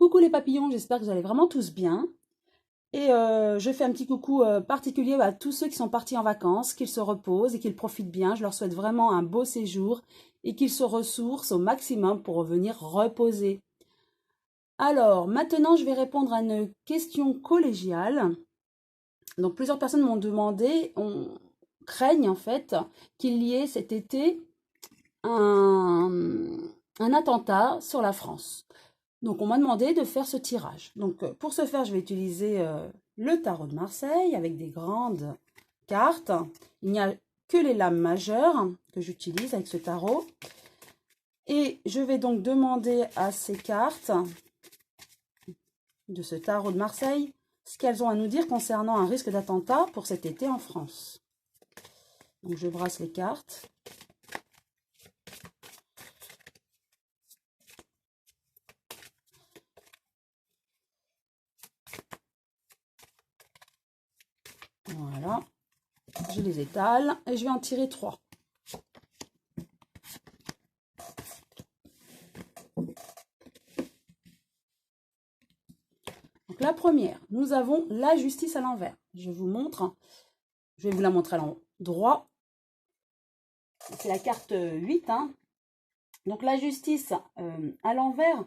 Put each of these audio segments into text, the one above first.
Coucou les papillons, j'espère que vous allez vraiment tous bien. Et je fais un petit coucou particulier à tous ceux qui sont partis en vacances, qu'ils se reposent et qu'ils profitent bien. Je leur souhaite vraiment un beau séjour et qu'ils se ressourcent au maximum pour revenir reposer. Alors, maintenant, je vais répondre à une question collégiale. Donc, plusieurs personnes m'ont demandé, craignent en fait qu'il y ait cet été un, un attentat sur la France. Donc, on m'a demandé de faire ce tirage. Donc, pour ce faire, je vais utiliser le tarot de Marseille avec des grandes cartes. Il n'y a que les lames majeures que j'utilise avec ce tarot. Et je vais donc demander à ces cartes de ce tarot de Marseille ce qu'elles ont à nous dire concernant un risque d'attentat pour cet été en France. Donc, je brasse les cartes. Voilà, je les étale et je vais en tirer 3. Donc la première, nous avons la justice à l'envers. Je vous montre, je vais vous la montrer à l'endroit. C'est la carte 8. Donc la justice à l'envers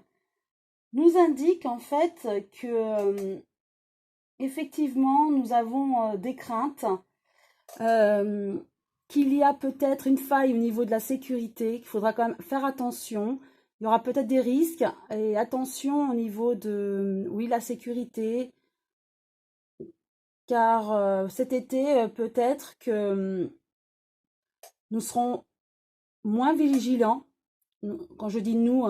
nous indique en fait que effectivement nous avons des craintes. Qu'il y a peut-être une faille au niveau de la sécurité, qu'il faudra quand même faire attention. Il y aura peut-être des risques et attention au niveau de, oui, la sécurité. Car cet été, peut-être que nous serons moins vigilants. Quand je dis nous,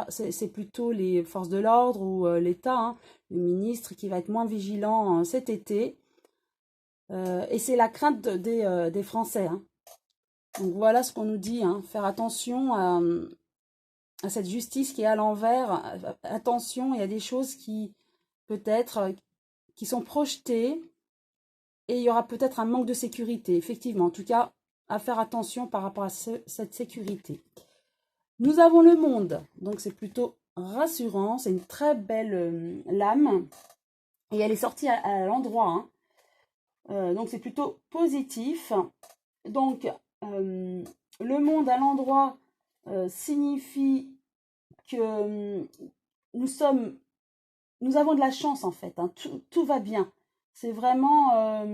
c'est plutôt les forces de l'ordre ou l'État, le ministre qui va être moins vigilant cet été. Et c'est la crainte des Français. Donc voilà ce qu'on nous dit, faire attention à cette justice qui est à l'envers. Attention, il y a des choses qui peut-être qui sont projetées et il y aura peut-être un manque de sécurité, effectivement. En tout cas, à faire attention par rapport à cette sécurité. Nous avons le monde, donc c'est plutôt rassurant. C'est une très belle lame et elle est sortie à l'endroit. Donc c'est plutôt positif. Donc le monde à l'endroit signifie que nous avons de la chance en fait. Tout va bien. C'est vraiment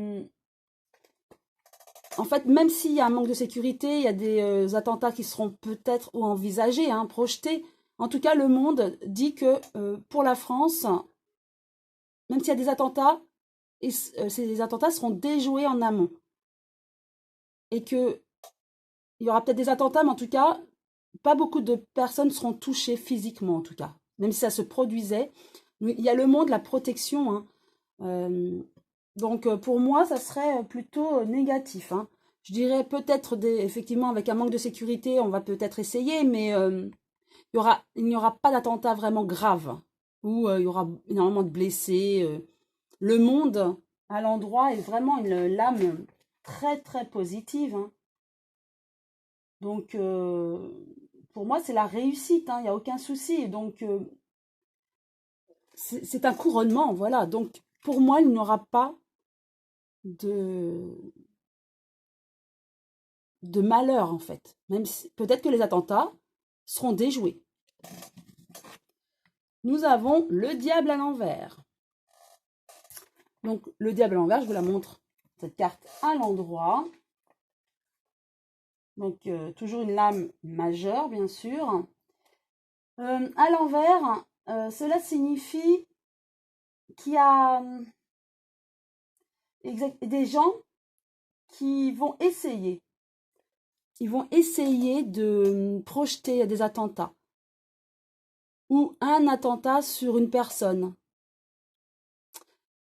en fait, même s'il y a un manque de sécurité, il y a des attentats qui seront peut-être ou envisagés, projetés. En tout cas, le monde dit que pour la France, même s'il y a des attentats, ces attentats seront déjoués en amont. Et que il y aura peut-être des attentats, mais en tout cas, pas beaucoup de personnes seront touchées physiquement, en tout cas. Même si ça se produisait. Il y a le monde, la protection. Donc, pour moi, ça serait plutôt négatif. Je dirais peut-être, effectivement, avec un manque de sécurité, on va peut-être essayer, mais il n'y aura pas d'attentat vraiment grave, où il y aura énormément de blessés. Le monde, à l'endroit, est vraiment une lame très, très positive. Donc, pour moi, c'est la réussite, il n'y a aucun souci. Donc, c'est un couronnement, voilà. Donc, pour moi, il n'y aura pas de malheur, en fait. Même si, peut-être que les attentats seront déjoués. Nous avons le diable à l'envers. Donc, le diable à l'envers, je vous la montre, cette carte à l'endroit. Donc, toujours une lame majeure, bien sûr. À l'envers, cela signifie qu'il y a des gens qui vont essayer. Ils vont essayer de projeter des attentats. Ou un attentat sur une personne.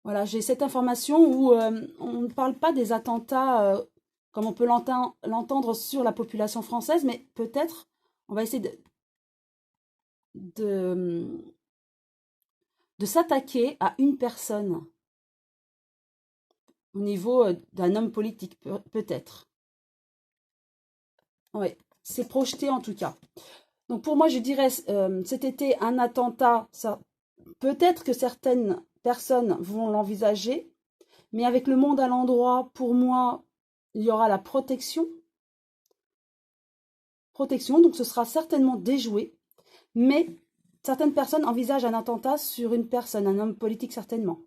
Voilà, j'ai cette information où on ne parle pas des attentats comme on peut l'entendre sur la population française, mais peut-être on va essayer de s'attaquer à une personne au niveau d'un homme politique, peut-être. Oui, c'est projeté en tout cas. Donc pour moi, je dirais cet été, un attentat, ça, peut-être que certaines personnes vont l'envisager, mais avec le monde à l'endroit, pour moi, il y aura la protection. Donc ce sera certainement déjoué, mais certaines personnes envisagent un attentat sur une personne, un homme politique certainement.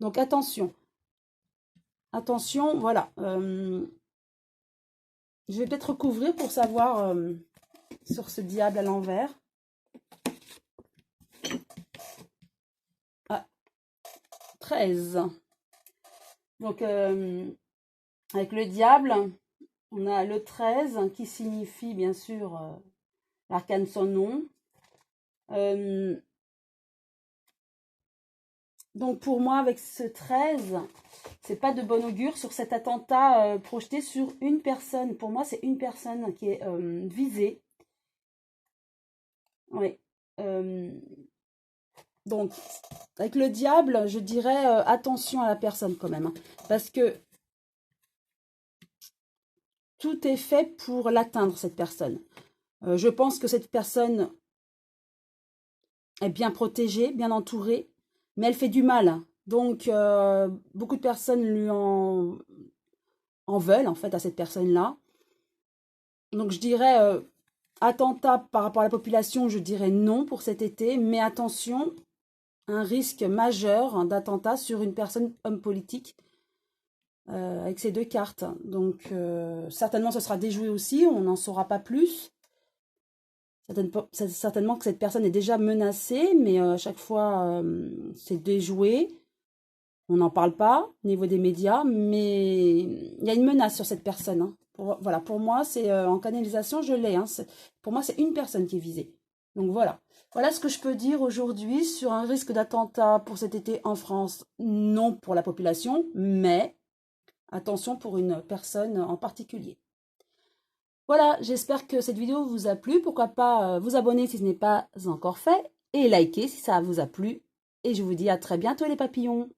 Donc attention, voilà. Je vais peut-être recouvrir pour savoir sur ce diable à l'envers. Ah, 13. Donc avec le diable, on a le 13 qui signifie bien sûr l'arcane sans nom. Donc pour moi, avec ce 13, c'est pas de bon augure sur cet attentat projeté sur une personne. Pour moi, c'est une personne qui est visée. Oui. Donc, avec le diable, je dirais attention à la personne quand même. Hein, parce que tout est fait pour l'atteindre, cette personne. Je pense que cette personne est bien protégée, bien entourée, mais elle fait du mal. Donc, beaucoup de personnes lui en veulent, en fait, à cette personne-là. Donc, je dirais attentat par rapport à la population, je dirais non pour cet été, mais attention, un risque majeur hein, d'attentat sur une personne, homme politique, avec ces deux cartes. Donc, certainement, ce sera déjoué aussi, on n'en saura pas plus. Certainement que cette personne est déjà menacée, mais à chaque fois, c'est déjoué. On n'en parle pas au niveau des médias, mais il y a une menace sur cette personne. Hein. Voilà, pour moi, c'est en canalisation, je l'ai. Hein. Pour moi, c'est une personne qui est visée. Donc voilà. Voilà ce que je peux dire aujourd'hui sur un risque d'attentat pour cet été en France. Non pour la population, mais attention pour une personne en particulier. Voilà, j'espère que cette vidéo vous a plu. Pourquoi pas vous abonner si ce n'est pas encore fait et liker si ça vous a plu. Et je vous dis à très bientôt les papillons.